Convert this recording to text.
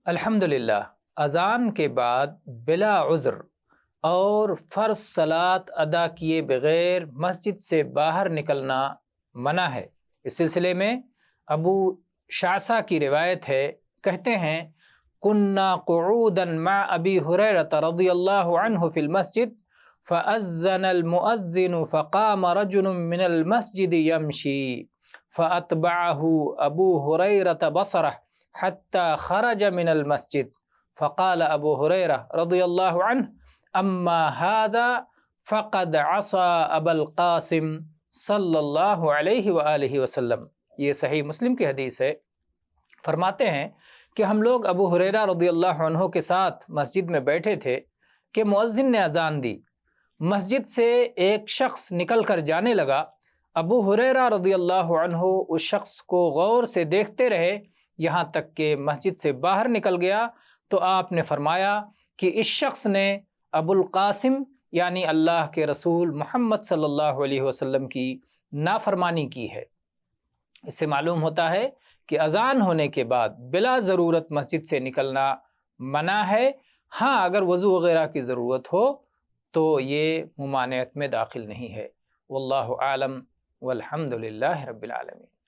الحمدللہ، اذان کے بعد بلا عذر اور فرض صلات ادا کیے بغیر مسجد سے باہر نکلنا منع ہے۔ اس سلسلے میں ابو شعثہ کی روایت ہے، کہتے ہیں کننا قعودا مع ابی ہریرہ رضی اللہ عنہ فی المسجد فأذن المؤذن فقام رجل من المسجد يمشي فأتبعه ابو ہریرہ بصرہ حتى خرج من المسجد فقال ابو ہریرہ رضی اللہ عنہ اما هذا فقد عصى ابا القاسم صلی اللہ علیہ وآلہ وسلم۔ یہ صحیح مسلم کی حدیث ہے۔ فرماتے ہیں کہ ہم لوگ ابو ہریرہ رضی اللہ عنہ کے ساتھ مسجد میں بیٹھے تھے کہ مؤذن نے اذان دی۔ مسجد سے ایک شخص نکل کر جانے لگا۔ ابو ہریرہ رضی اللہ عنہ اس شخص کو غور سے دیکھتے رہے یہاں تک کہ مسجد سے باہر نکل گیا، تو آپ نے فرمایا کہ اس شخص نے ابو القاسم یعنی اللہ کے رسول محمد صلی اللہ علیہ وسلم کی نافرمانی کی ہے۔ اس سے معلوم ہوتا ہے کہ اذان ہونے کے بعد بلا ضرورت مسجد سے نکلنا منع ہے۔ ہاں، اگر وضو وغیرہ کی ضرورت ہو تو یہ ممانعت میں داخل نہیں ہے۔ واللہ اعلم والحمد للہ رب العالمین۔